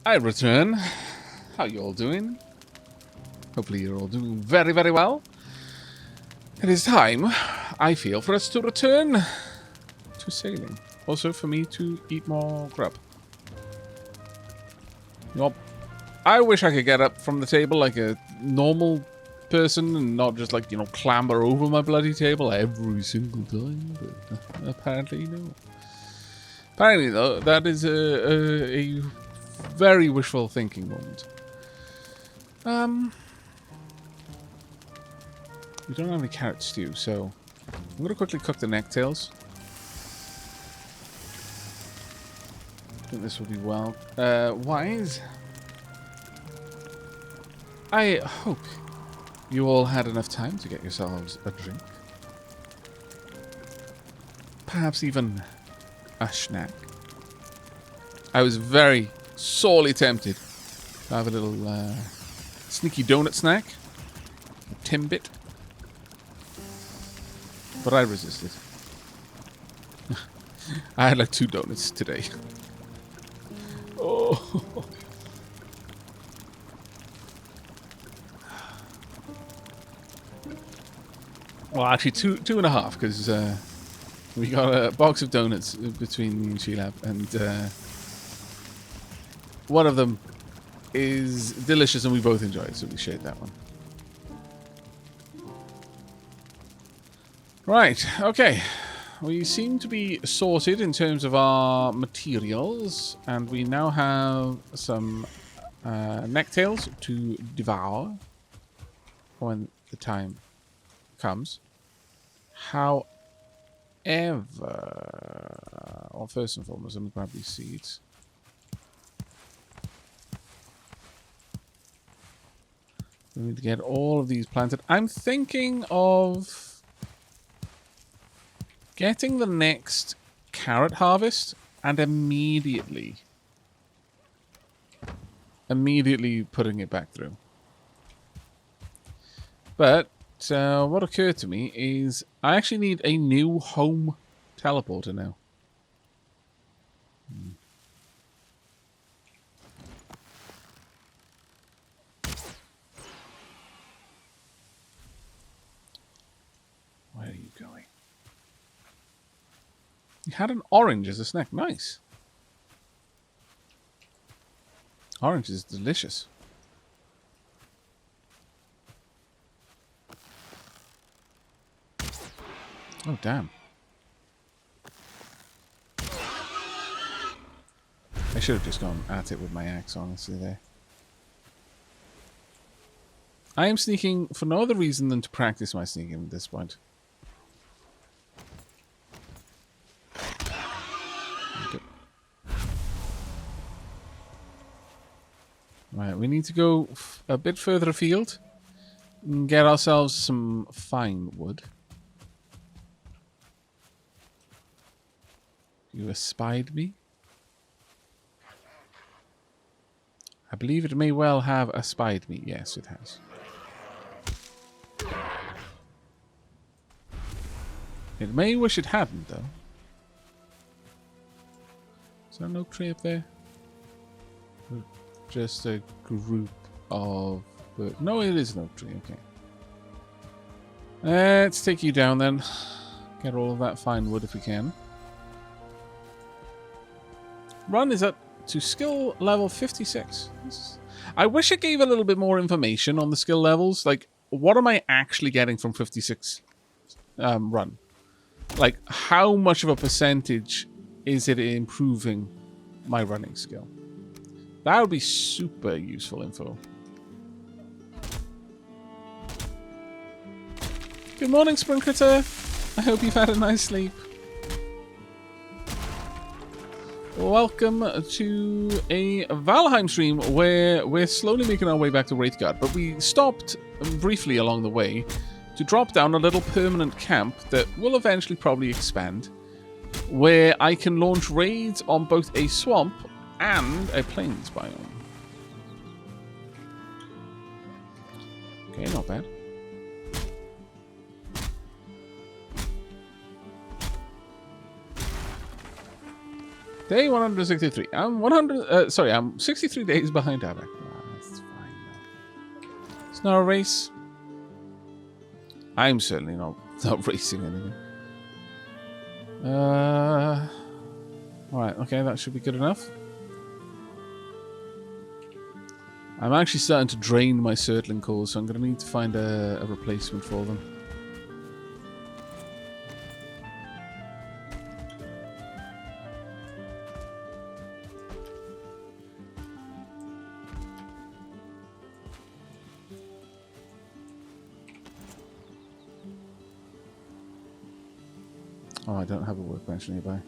I return. How you all doing? Hopefully you're all doing very, very well. It is time, I feel, for us to return to sailing. Also for me to eat more grub. Yup. I wish I could get up from the table like a normal person and not just like, clamber over my bloody table every single time. But apparently, no. Apparently, though, that is a very wishful thinking moment. We don't have any carrot stew, so I'm going to quickly cook the necktails. I think this will be well wise. I hope you all had enough time to get yourselves a drink. Perhaps even a snack. I was very sorely tempted to have a little sneaky donut snack. A Timbit. But I resisted. I had like 2 donuts today. Oh. Well, actually, two and a half, because we got a box of donuts between me and Sheila, and one of them is delicious, and we both enjoy it, so we shared that one. Right, okay. We seem to be sorted in terms of our materials, and we now have some necktails to devour when the time comes. However, well, first and foremost, let me grab these seeds. We need to get all of these planted. I'm thinking of getting the next carrot harvest and immediately putting it back through. But what occurred to me is I actually need a new home teleporter now. Where are you going? You had an orange as a snack. Nice. Orange is delicious. Oh, damn. I should have just gone at it with my axe, honestly, there. I am sneaking for no other reason than to practice my sneaking at this point. Right, we need to go a bit further afield and get ourselves some fine wood. You espied me? I believe it may well have espied me. Yes, it has. It may wish it hadn't, though. Is there an oak tree up there? Just a group of... No, it is an oak tree. Okay. Let's take you down then. Get all of that fine wood if we can. Run is up to skill level 56. I wish it gave a little bit more information on the skill levels. Like, what am I actually getting from 56 run? Like, how much of a percentage is it improving my running skill? That would be super useful info. Good morning, Spring Critter. I hope you've had a nice sleep. Welcome to a Valheim stream where we're slowly making our way back to Wraithguard, but we stopped briefly along the way to drop down a little permanent camp that will eventually probably expand, where I can launch raids on both a swamp and a plains biome. Okay, not bad. Day 163. I'm 100. Sorry, I'm 63 days behind Aavak. That's fine. Though. It's not a race. I'm certainly not racing anything. Alright, okay, that should be good enough. I'm actually starting to drain my circling cores, so I'm going to need to find a replacement for them. Oh, I don't have a workbench nearby.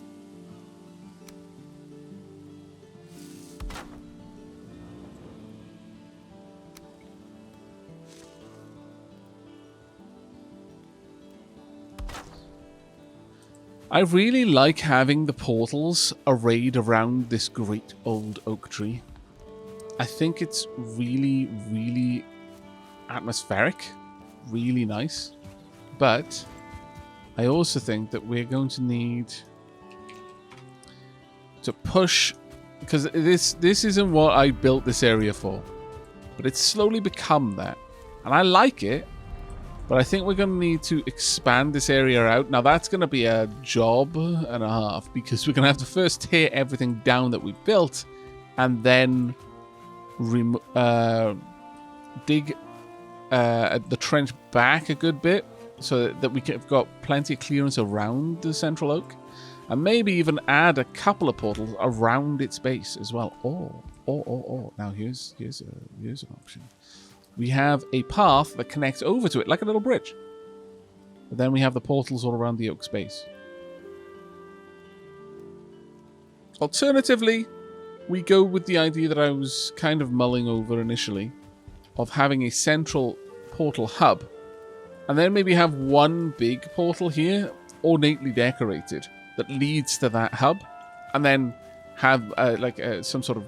I really like having the portals arrayed around this great old oak tree. I think it's really, really atmospheric, really nice. But I also think that we're going to need to push, because this isn't what I built this area for, but it's slowly become that. And I like it, but I think we're going to need to expand this area out. Now that's going to be a job and a half, because we're going to have to first tear everything down that we built, and then dig the trench back a good bit, so that we have got plenty of clearance around the central oak, and maybe even add a couple of portals around its base as well. Or now here's an option. We have a path that connects over to it like a little bridge, but then we have the portals all around the oak's base. Alternatively, we go with the idea that I was kind of mulling over initially, of having a central portal hub, and then maybe have one big portal here, ornately decorated, that leads to that hub, and then have some sort of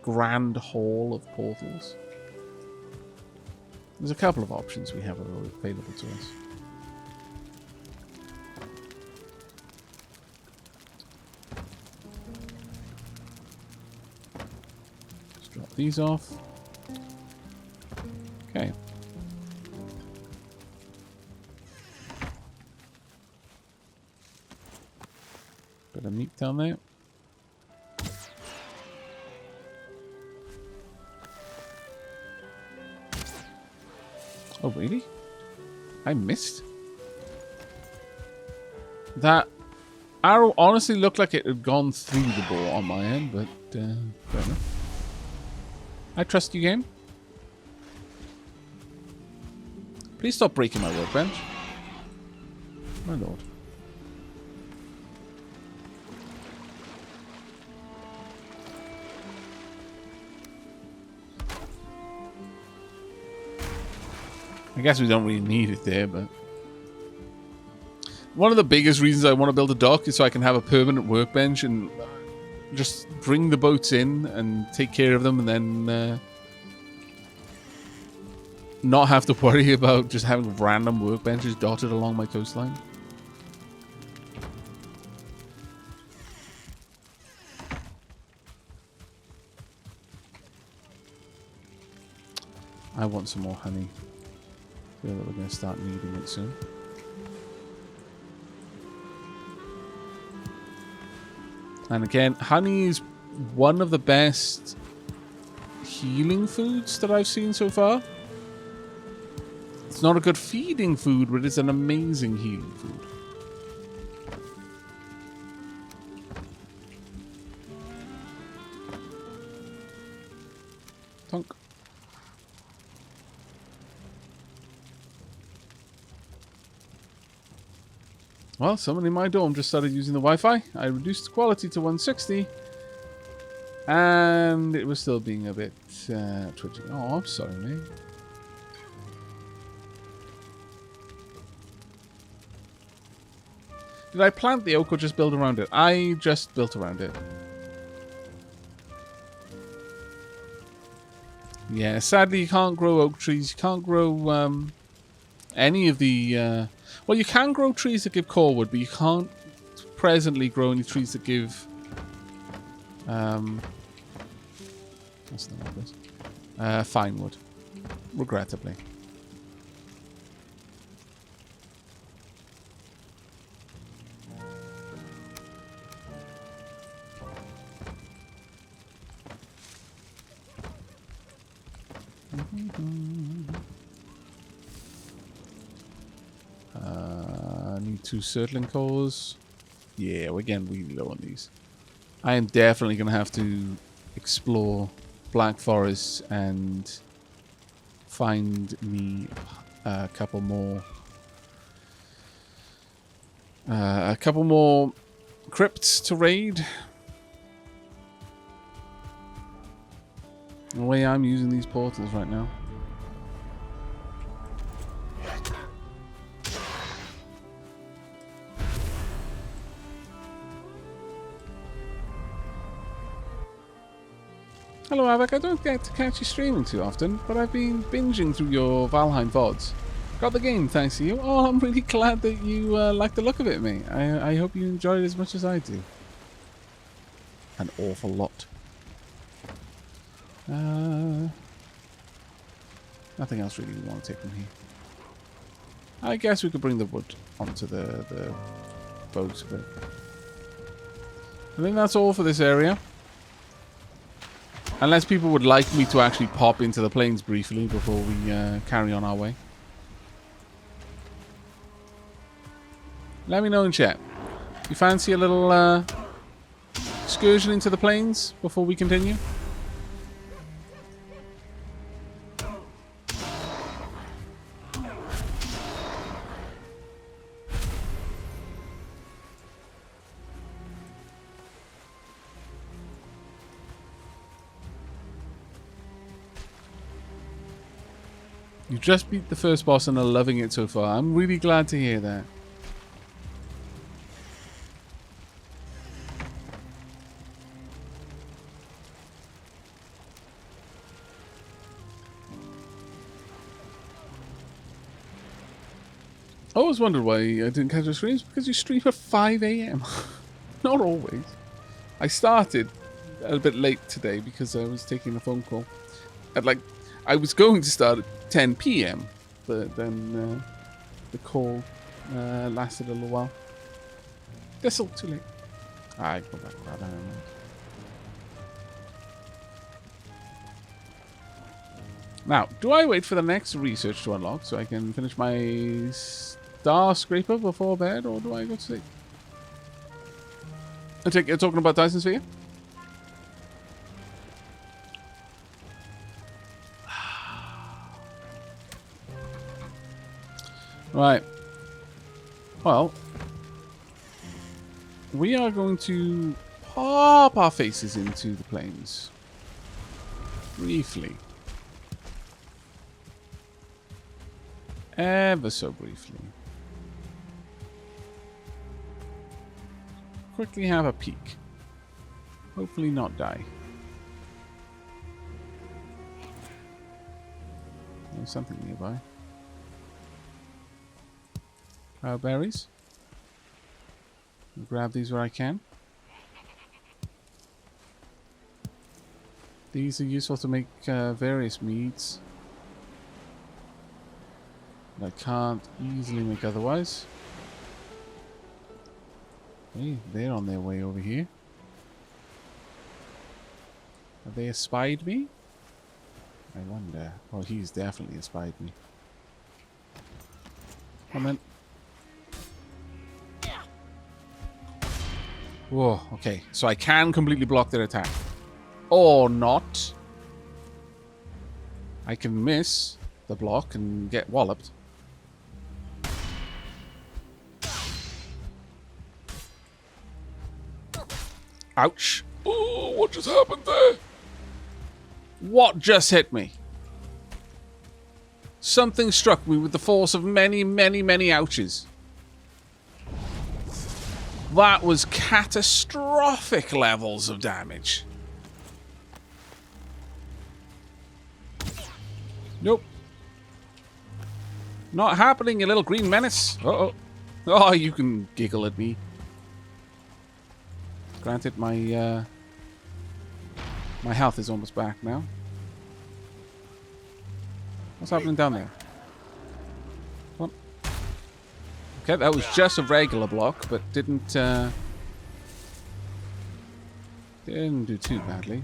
grand hall of portals. There's a couple of options we have available to us. Let's drop these off. Okay. Bit of meat down there. Oh, really? I missed? That arrow honestly looked like it had gone through the ball on my end, but fair enough. I trust you, game. Please stop breaking my workbench. My lord. I guess we don't really need it there, but... One of the biggest reasons I want to build a dock is so I can have a permanent workbench and just bring the boats in and take care of them, and then not have to worry about just having random workbenches dotted along my coastline. I want some more honey. I feel that we're going to start needing it soon. And again, honey is one of the best healing foods that I've seen so far. It's not a good feeding food, but it's an amazing healing food. Tonk. Well, someone in my dorm just started using the Wi-Fi. I reduced the quality to 160. And it was still being a bit twitchy. Oh, I'm sorry, mate. Did I plant the oak or just build around it? I just built around it. Yeah, sadly you can't grow oak trees. You can't grow any of the... well, you can grow trees that give core wood, but you can't presently grow any trees that give That's not what it is. Fine wood. Regrettably. Need 2 circling cores. Yeah, we're getting really low on these. I am definitely going to have to explore Black Forest and find me a couple more crypts to raid. The way I'm using these portals right now. Hello, Aavak. I don't get to catch you streaming too often, but I've been binging through your Valheim VODs. Got the game thanks to you. Oh, I'm really glad that you like the look of it, mate. I hope you enjoy it as much as I do. An awful lot. Nothing else really we want to take from here. I guess we could bring the wood onto the boat a bit. I think that's all for this area. Unless people would like me to actually pop into the plains briefly before we carry on our way. Let me know in chat. You fancy a little excursion into the plains before we continue? You just beat the first boss and are loving it so far. I'm really glad to hear that. I always wondered why I didn't catch your streams, because you stream at 5 AM. Not always. I started a bit late today because I was taking a phone call. I was going to start at 10 PM, but then the call lasted a little while. That's all too late. I go back to that. I don't know. Now, do I wait for the next research to unlock so I can finish my star scraper before bed, or do I go to sleep? I take you're talking about Dyson Sphere? Right. Well, we are going to pop our faces into the plains. Briefly. Ever so briefly. Quickly have a peek. Hopefully not die. There's something nearby. Cloudberries. I'll grab these where I can. These are useful to make various meads. I can't easily make otherwise. Hey, they're on their way over here. Have they espied me? I wonder. Oh, he's definitely espied me. Come in. Whoa, okay. So I can completely block their attack. Or not. I can miss the block and get walloped. Ouch. Oh, what just happened there? What just hit me? Something struck me with the force of many, many, many ouches. That was catastrophic levels of damage. Nope. Not happening, you little green menace. Uh-oh. Oh, you can giggle at me. Granted, my My health is almost back now. What's happening down there? Come on. Okay, that was just a regular block, but didn't do too badly.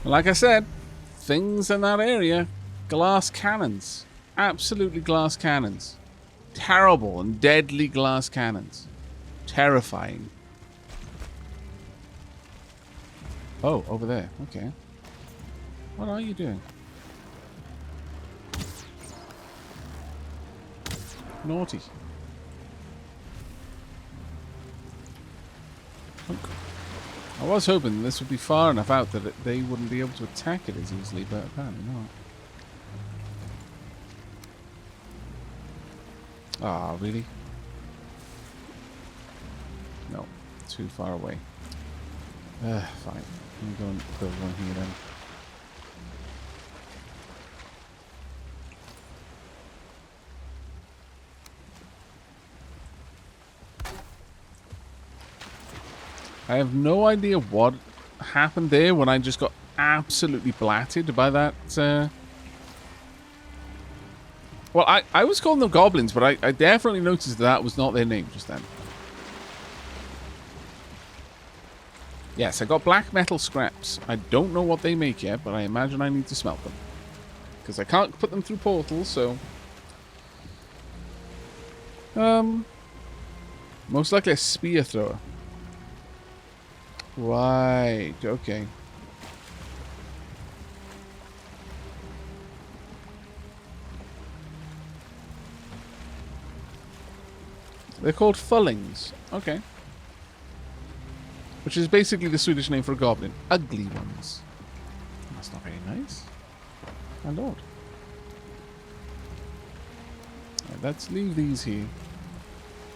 Like I said, things in that area, glass cannons. Absolutely glass cannons. Terrible and deadly glass cannons. Terrifying. Oh, over there. Okay. What are you doing? Naughty. Look. I was hoping this would be far enough out that they wouldn't be able to attack it as easily, but apparently not. Ah, really? No, too far away. Fine. I'm going to build one here then. I have no idea what happened there when I just got absolutely blatted by that. Well, I was calling them goblins, but I definitely noticed that was not their name just then. Yes, I got black metal scraps. I don't know what they make yet, but I imagine I need to smelt them. Because I can't put them through portals, so... most likely a spear thrower. Right, okay. They're called fullings. Okay. Which is basically the Swedish name for a goblin. Ugly ones. That's not very nice. My lord. Right, let's leave these here.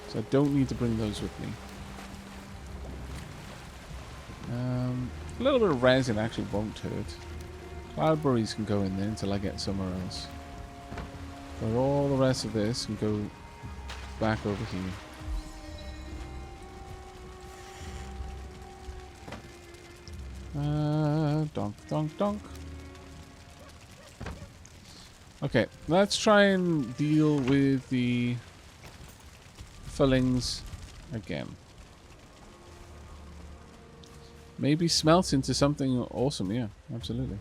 So I don't need to bring those with me. A little bit of resin actually won't hurt. Cloudberries can go in there until I get somewhere else. But all the rest of this can go back over here. Donk, donk, donk. Okay, let's try and deal with the fillings again. Maybe smelt into something awesome, yeah, absolutely.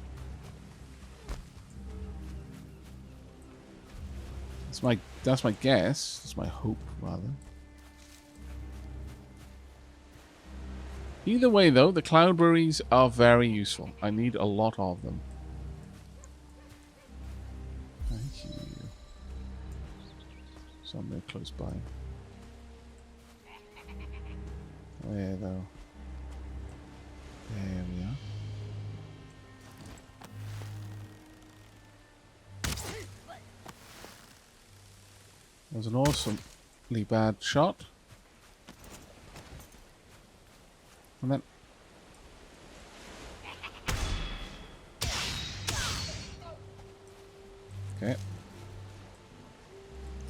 That's my guess. That's my hope, rather. Either way, though, the cloudberries are very useful. I need a lot of them. Thank you. Somewhere close by. Where, though? There we are. That was an awesomely bad shot. And then... Okay.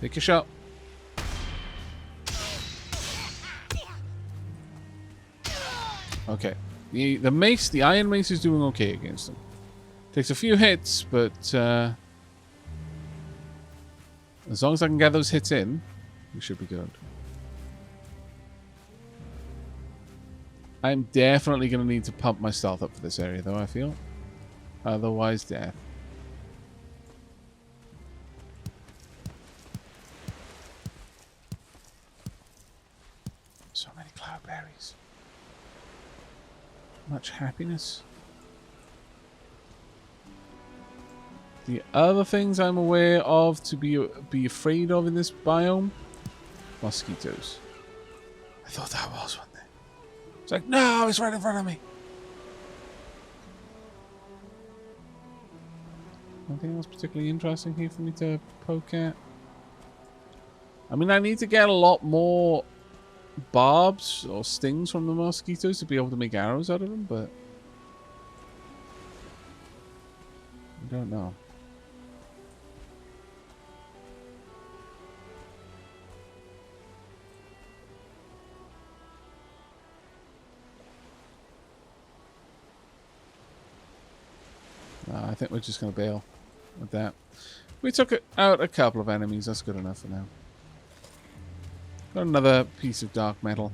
Take your shot. Okay. The mace, the iron mace is doing okay against them. Takes a few hits, but as long as I can get those hits in, we should be good. I'm definitely going to need to pump my stealth up for this area, though, I feel. Otherwise, death. So many cloudberries. Much happiness. The other things I'm aware of to be afraid of in this biome, mosquitoes. I thought that was one there. It's like, no, it's right in front of me. Anything else particularly interesting here for me to poke at? I mean, I need to get a lot more barbs or stings from the mosquitoes to be able to make arrows out of them, but I don't know. I think we're just going to bail with that. We took out a couple of enemies. That's good enough for now. Got another piece of dark metal.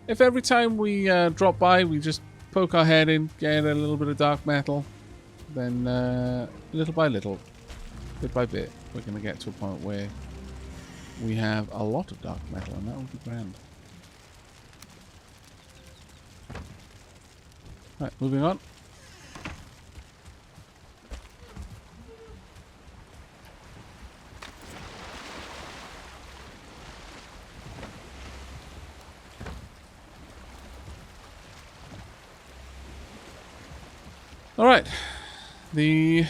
If every time we drop by, we just poke our head in, get a little bit of dark metal, then little by little, bit by bit, we're going to get to a point where we have a lot of dark metal, and that would be grand. Right, moving on. Alright, the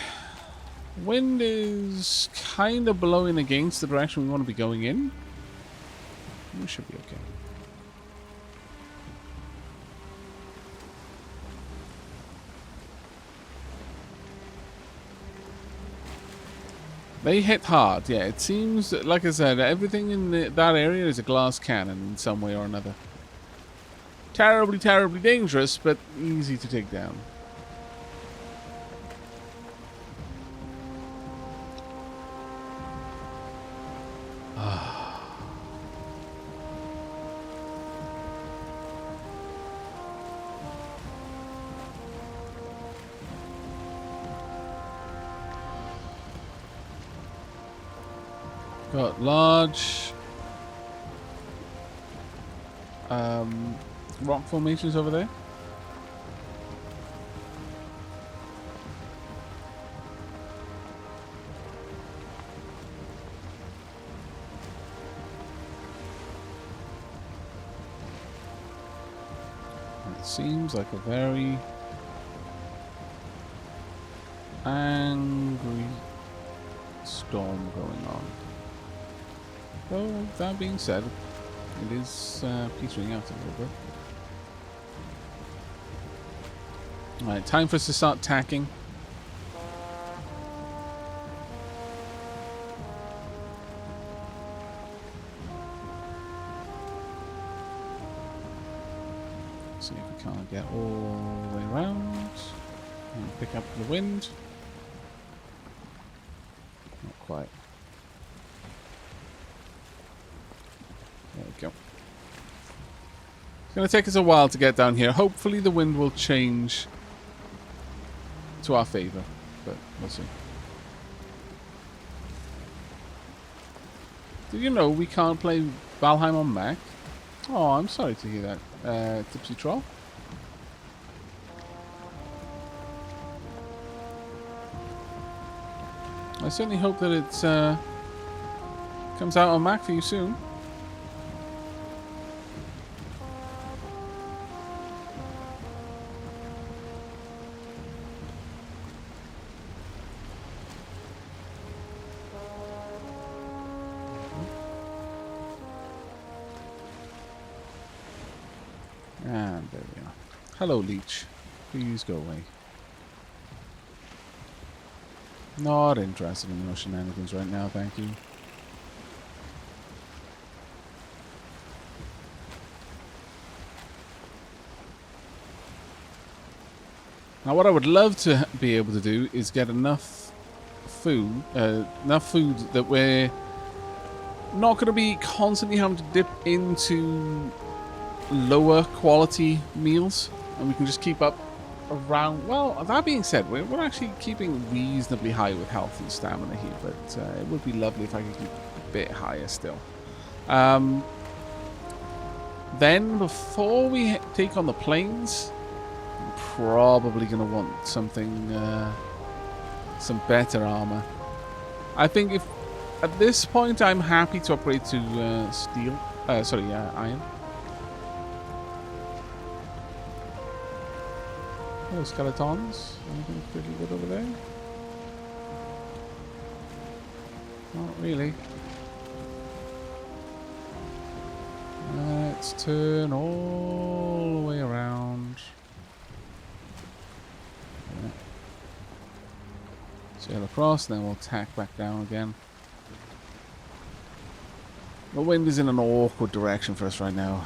wind is kind of blowing against the direction we want to be going in. We should be okay. They hit hard, yeah. It seems, like I said, everything in that area is a glass cannon in some way or another. Terribly, terribly dangerous, but easy to take down. Got large rock formations over there. It seems like a very angry storm going on. Though, that being said, it is petering out a little bit. Alright, time for us to start tacking. See if we can't get all the way around. And pick up the wind. Not quite. There we go. It's going to take us a while to get down here. Hopefully the wind will change to our favor, but we'll see. Did you know we can't play Valheim on Mac? Oh, I'm sorry to hear that, Tipsy Troll. I certainly hope that it comes out on Mac for you soon. And there we are. Hello, Leech. Please go away. Not interested in your shenanigans right now, thank you. Now, what I would love to be able to do is get enough food that we're not going to be constantly having to dip into lower quality meals, and we can just keep up around. Well, that being said, we're actually keeping reasonably high with health and stamina here, but it would be lovely if I could keep a bit higher still. Then before we take on the plains, I'm probably going to want something, some better armor. I think if at this point I'm happy to upgrade to steel, iron. Oh, skeletons. Anything pretty good over there? Not really. Let's turn all the way around. Yeah. Sail across, then we'll tack back down again. The wind is in an awkward direction for us right now.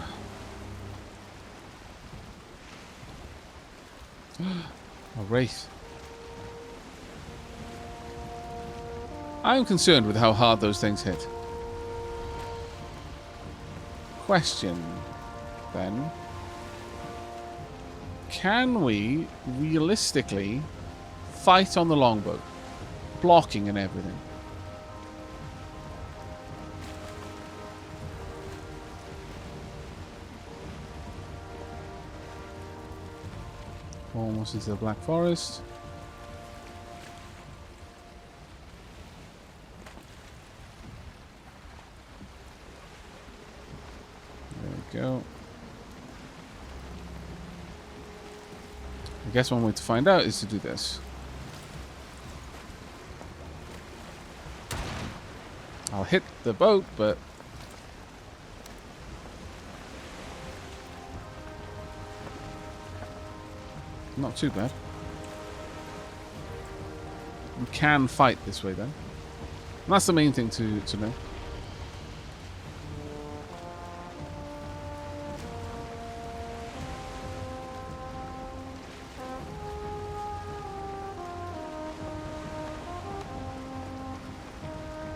A wraith. I'm concerned with how hard those things hit. Question, then. Can we realistically fight on the longbow? Blocking and everything. Almost into the Black Forest. There we go. I guess one way to find out is to do this. I'll hit the boat, but not too bad. We can fight this way then. And that's the main thing to know.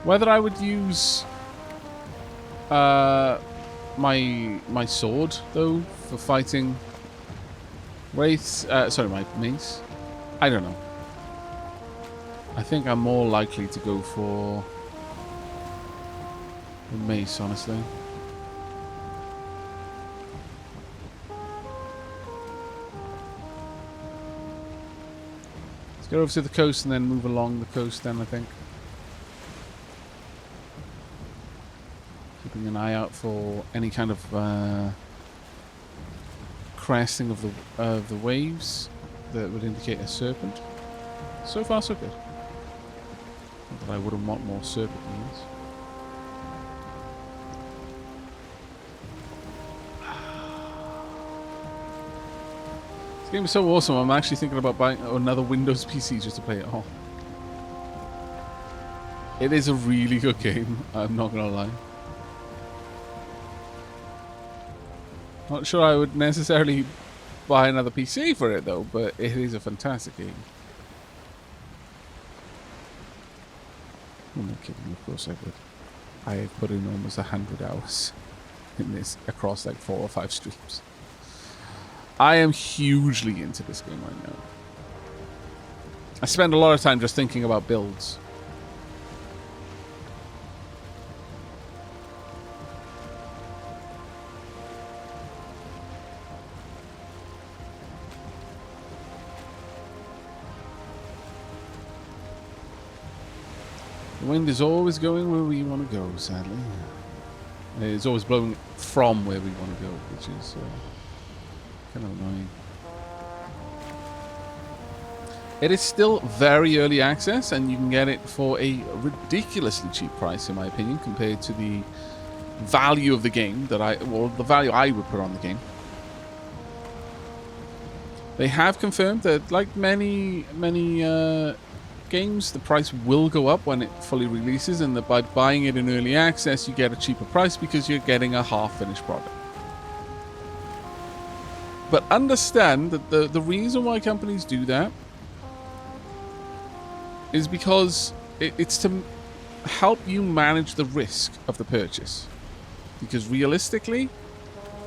Whether I would use my sword though for fighting wraiths, sorry, my mace, I don't know. I think I'm more likely to go for the mace, honestly. Let's go over to the coast and then move along the coast then, I think. Keeping an eye out for any kind of cresting of the waves that would indicate a serpent. So far, so good. Not that I wouldn't want more serpent means. This game is so awesome. I'm actually thinking about buying another Windows PC just to play it all. It is a really good game. I'm not gonna lie. Not sure I would necessarily buy another PC for it though, but it is a fantastic game. I'm not kidding, of course I would. I have put in almost 100 hours in this across like 4 or 5 streams. I am hugely into this game right now. I spend a lot of time just thinking about builds. The wind is always going where we want to go, sadly. It's always blowing from where we want to go, which is kind of annoying. It is still very early access, and you can get it for a ridiculously cheap price, in my opinion, compared to the value of the game the value I would put on the game. They have confirmed that, like many games, the price will go up when it fully releases, and that by buying it in early access you get a cheaper price because you're getting a half-finished product. But understand that the reason why companies do that is because it's to help you manage the risk of the purchase. Because realistically,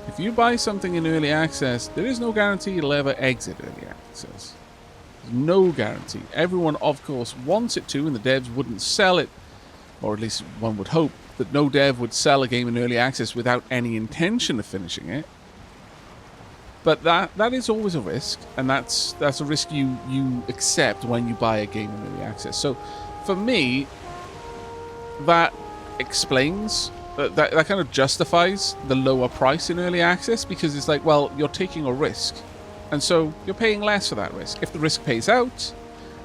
if you buy something in early access, there is no guarantee it'll ever exit early access. No guarantee. Everyone, of course, wants it to, and the devs wouldn't sell it, or at least one would hope that no dev would sell a game in early access without any intention of finishing it. But that is always a risk, and that's a risk you accept when you buy a game in early access. So, for me, that explains that kind of justifies the lower price in early access, because it's like, well, you're taking a risk. And so you're paying less for that risk. If the risk pays out,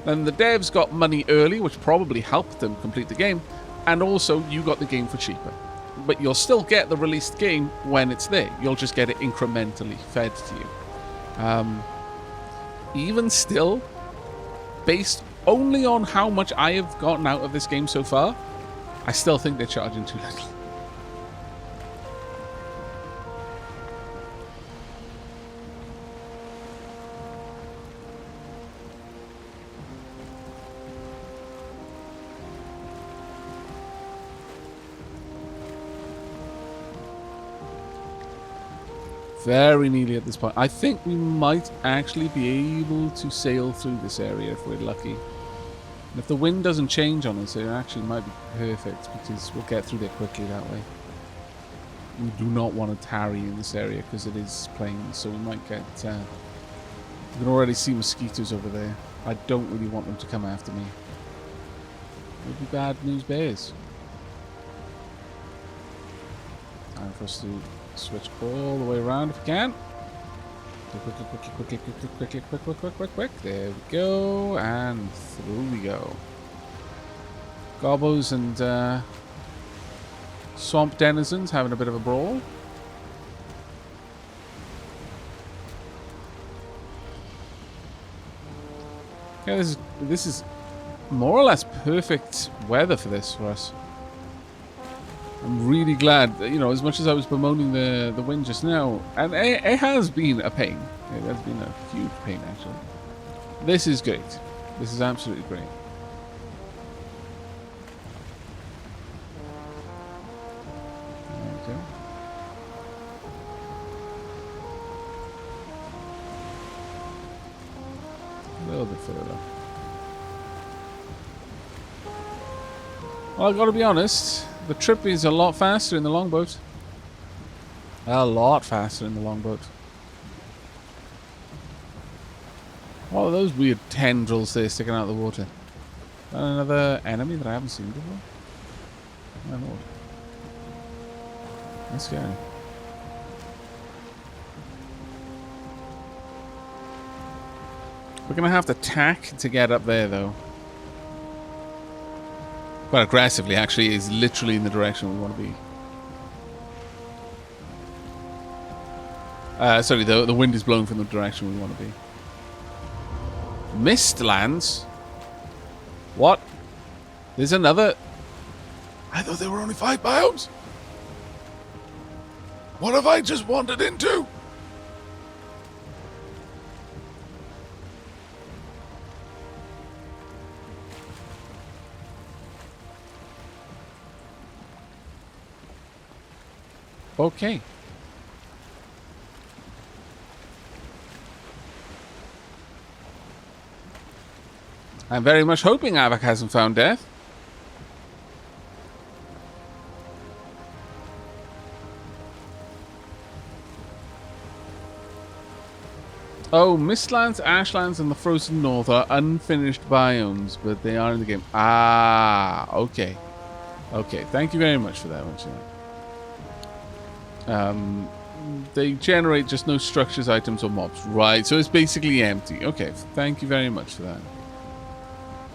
then the devs got money early, which probably helped them complete the game, and also you got the game for cheaper. But you'll still get the released game when it's there. You'll just get it incrementally fed to you. Even still, based only on how much I have gotten out of this game so far, I still think they're charging too little. very nearly at this point. I think we might actually be able to sail through this area if we're lucky. And if the wind doesn't change on us, it actually might be perfect because we'll get through there quickly that way. We do not want to tarry in this area because it is plains, so we might get... you can already see mosquitoes over there. I don't really want them to come after me. Would be bad news bears. Time for us to switch all the way around if we can. Quick. There we go. And through we go. Gobbos and swamp denizens having a bit of a brawl. Yeah, this is more or less perfect weather for this for us. I'm really glad that, you know, as much as I was bemoaning the wind just now, and it has been a pain. It has been a huge pain, actually. This is great. This is absolutely great. There we go. A little bit further. Well, I've got to be honest, the trip is a lot faster in the longboat. A lot faster in the longboat. What are those weird tendrils there sticking out of the water? Another enemy that I haven't seen before? My lord. That's scary. We're going to have to tack to get up there, though. Quite aggressively, actually, is literally in the direction we want to be. Sorry, the wind is blowing from the direction we want to be. Mistlands? What? There's another... I thought there were only 5 biomes. What have I just wandered into? Okay. I'm very much hoping Aavak hasn't found death. Oh, Mistlands, Ashlands, and the Frozen North are unfinished biomes, but they are in the game. Ah, okay. Okay, thank you very much for that one, they generate just no structures, items, or mobs. Right, so it's basically empty. Okay, thank you very much for that.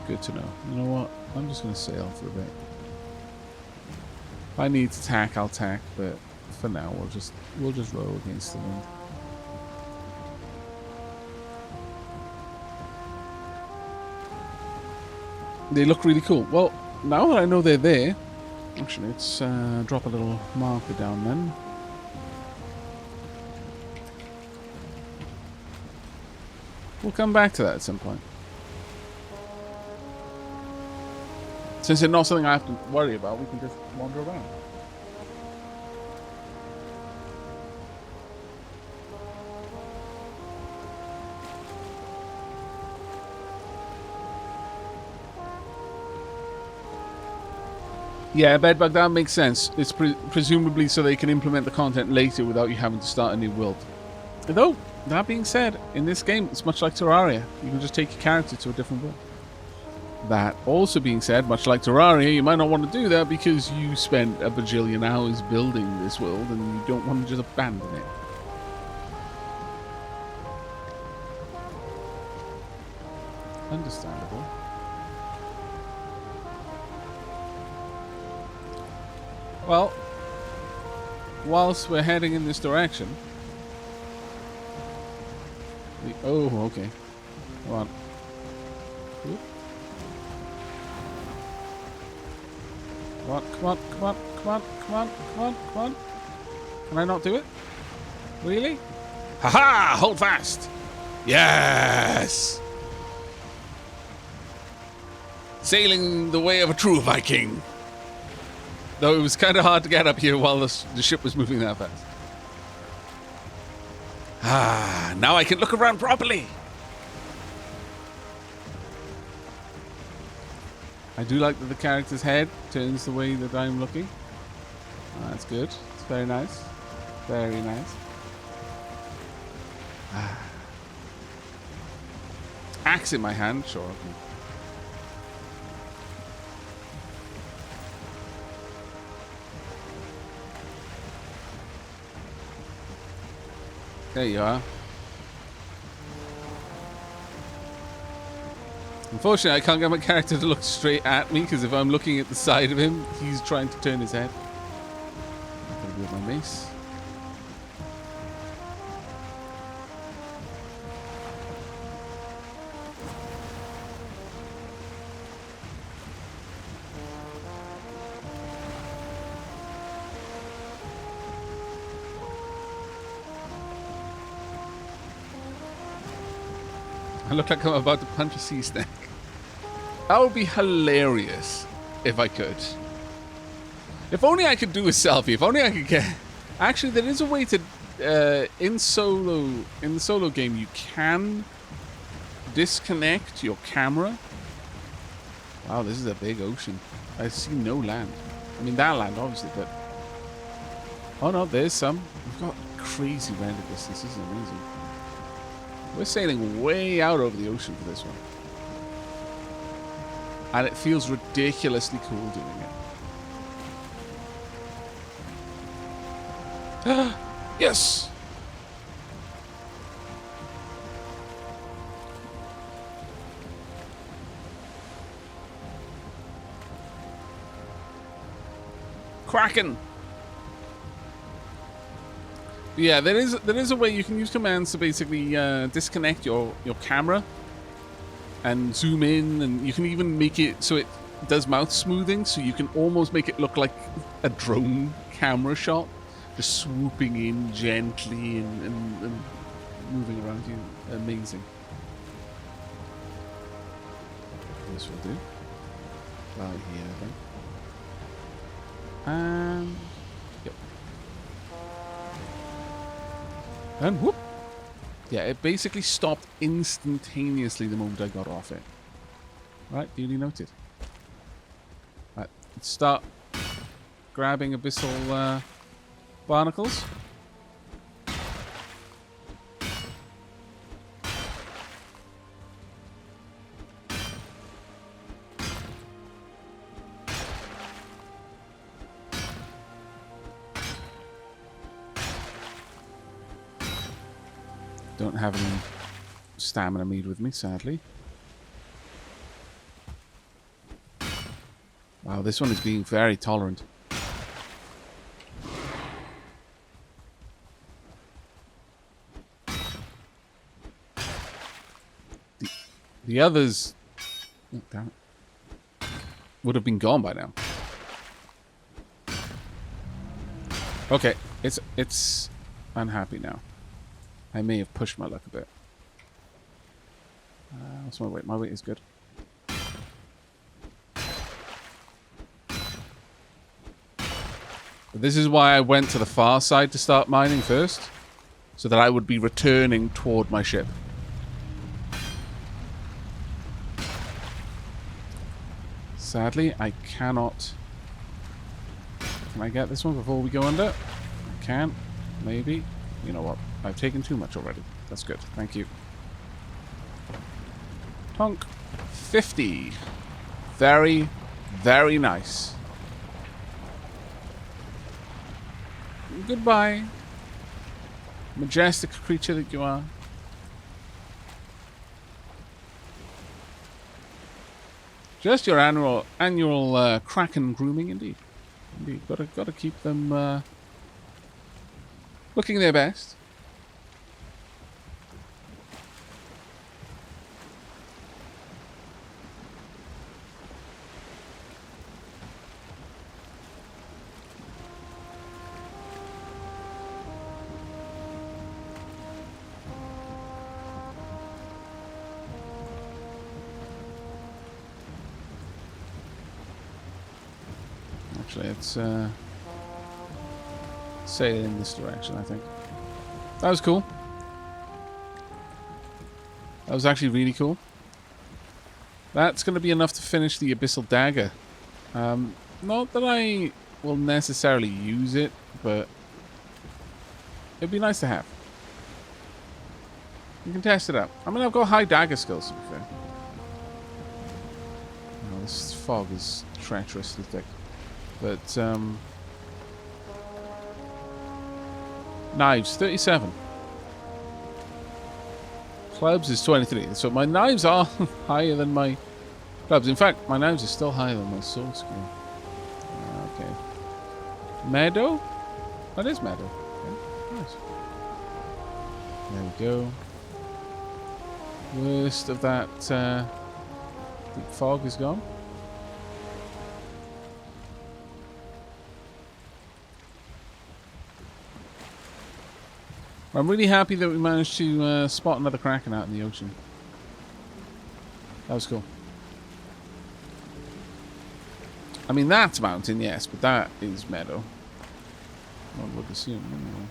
Good to know. You know what? I'm just going to sail for a bit. If I need to tack, I'll tack, but for now, we'll just row against the wind. They look really cool. Well, now that I know they're there, actually, let's drop a little marker down then. We'll come back to that at some point. Since it's not something I have to worry about, we can just wander around. Yeah, bedbug, that makes sense. It's presumably so they can implement the content later without you having to start a new world. Though, that being said, in this game, it's much like Terraria. You can just take your character to a different world. That also being said, much like Terraria, you might not want to do that because you spent a bajillion hours building this world and you don't want to just abandon it. Understandable. Well, whilst we're heading in this direction... Oh, okay. Come on. Oop. Come on. Can I not do it? Really? Haha! Hold fast! Yes! Sailing the way of a true Viking. Though it was kind of hard to get up here while the ship was moving that fast. Ah, now I can look around properly. I do like that the character's head turns the way that I'm looking. That's good. It's very nice. Very nice. Axe in my hand, sure. Okay. There you are. Unfortunately, I can't get my character to look straight at me, because if I'm looking at the side of him, he's trying to turn his head. I'm going to do with my mace. I look like I'm about to punch a sea snake. That would be hilarious if I could. If only I could do a selfie. If only I could get... Actually, there is a way to... in the solo game, you can disconnect your camera. Wow, this is a big ocean. I see no land. I mean, that land, obviously, but... Oh, no, there's some. We've got crazy render distance. This is amazing. We're sailing way out over the ocean for this one. And it feels ridiculously cool doing it. Yes! Kraken! Yeah, there is a way you can use commands to basically disconnect your camera and zoom in, and you can even make it so it does mouth smoothing, so you can almost make it look like a drone camera shot, just swooping in gently and moving around you. Amazing. This will do. Right here, I think. And yep. And whoop! Yeah, it basically stopped instantaneously the moment I got off it. Right, duly noted. Right, let's start grabbing abyssal barnacles. Don't have any stamina mead with me, sadly. Wow, this one is being very tolerant. The others... Oh, damn it. Would have been gone by now. Okay, it's unhappy now. I may have pushed my luck a bit. What's my weight? My weight is good. But this is why I went to the far side to start mining first, so that I would be returning toward my ship. Sadly, I cannot... Can I get this one before we go under? I can. Maybe. You know what? I've taken too much already. That's good. Thank you. Tonk. 50. Very, very nice. Goodbye. Majestic creature that you are. Just your annual Kraken grooming, indeed. Indeed. Gotta keep them looking their best. Actually, it's sailing in this direction, I think. That was cool. That was actually really cool. That's going to be enough to finish the Abyssal Dagger. Not that I will necessarily use it, but it'd be nice to have. You can test it out. I mean, I've got high dagger skills, to be fair. Oh, this fog is treacherously thick. But, knives, 37. Clubs is 23. So my knives are higher than my clubs. In fact, my knives are still higher than my sword skill. Okay. Meadow? That is meadow. Okay. Nice. There we go. Worst of that deep fog is gone. I'm really happy that we managed to spot another kraken out in the ocean. That was cool. I mean, that's mountain, yes, but that is meadow. One would assume, anyway.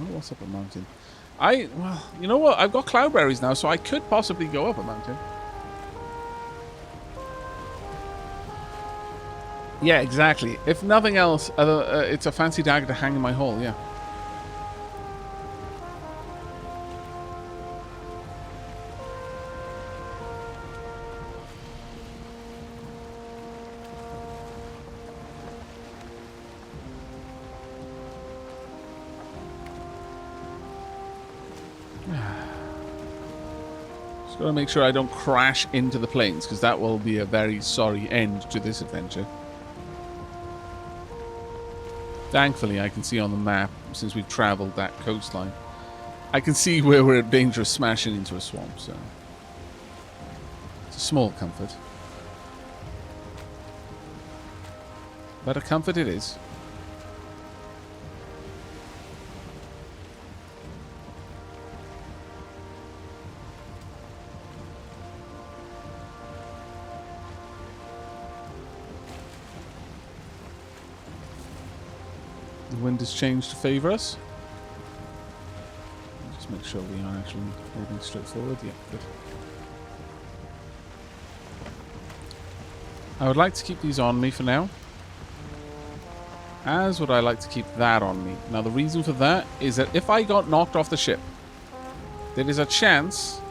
Oh, what's up a mountain? Well, you know what? I've got cloudberries now, so I could possibly go up a mountain. Yeah, exactly. If nothing else, it's a fancy dagger to hang in my hall, yeah. Gotta make sure I don't crash into the plains, because that will be a very sorry end to this adventure. Thankfully, I can see on the map, since we've travelled that coastline, I can see where we're in danger of smashing into a swamp, so it's a small comfort. But a comfort it is. The wind has changed to favour us. Just make sure we are actually moving straight forward. Yeah, good. I would like to keep these on me for now. As would I like to keep that on me. Now the reason for that is that if I got knocked off the ship, there is a chance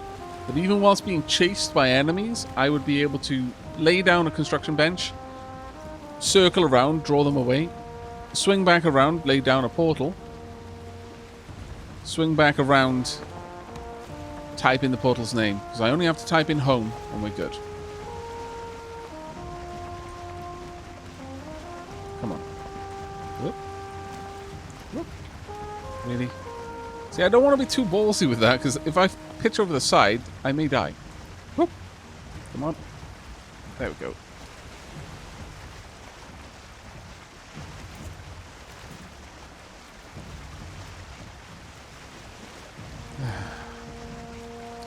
that even whilst being chased by enemies, I would be able to lay down a construction bench, circle around, draw them away, swing back around, lay down a portal, swing back around, type in the portal's name, because I only have to type in home and we're good. Come on. Whoop. Whoop. Really? See, I don't want to be too ballsy with that, because if I pitch over the side, I may die. Whoop. Come on. There we go.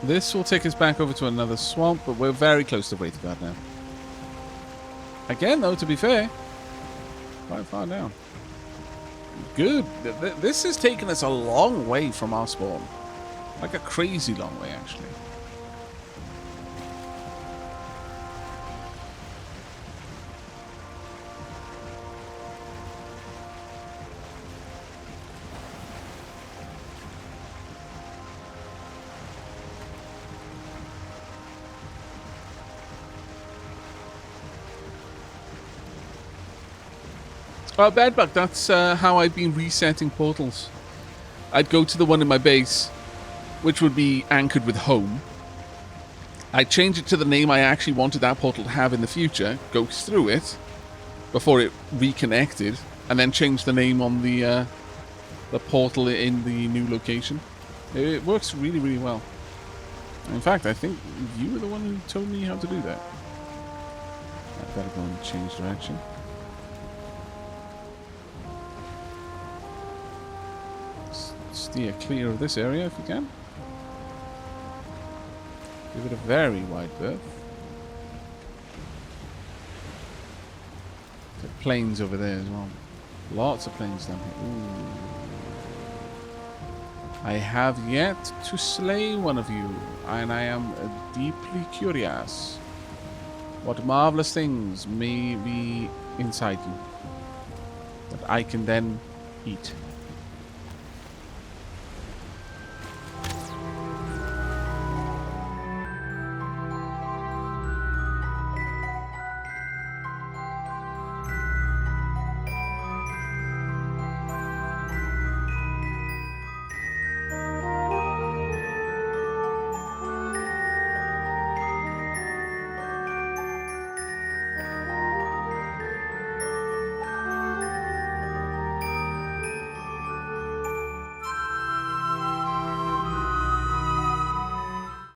This will take us back over to another swamp, but we're very close to Wraithguard now. Again, though, to be fair, quite far down. Good. This has taken us a long way from our spawn. Like a crazy long way, actually. Bedbug, that's how I've been resetting portals. I'd go to the one in my base, which would be anchored with home. I'd change it to the name I actually wanted that portal to have in the future, go through it, before it reconnected, and then change the name on the portal in the new location. It works really, really well. In fact, I think you were the one who told me how to do that. I better go and change direction. Steer clear of this area if you can. Give it a very wide berth. The plains over there as well. Lots of plains down here. Ooh. I have yet to slay one of you, and I am deeply curious what marvelous things may be inside you that I can then eat.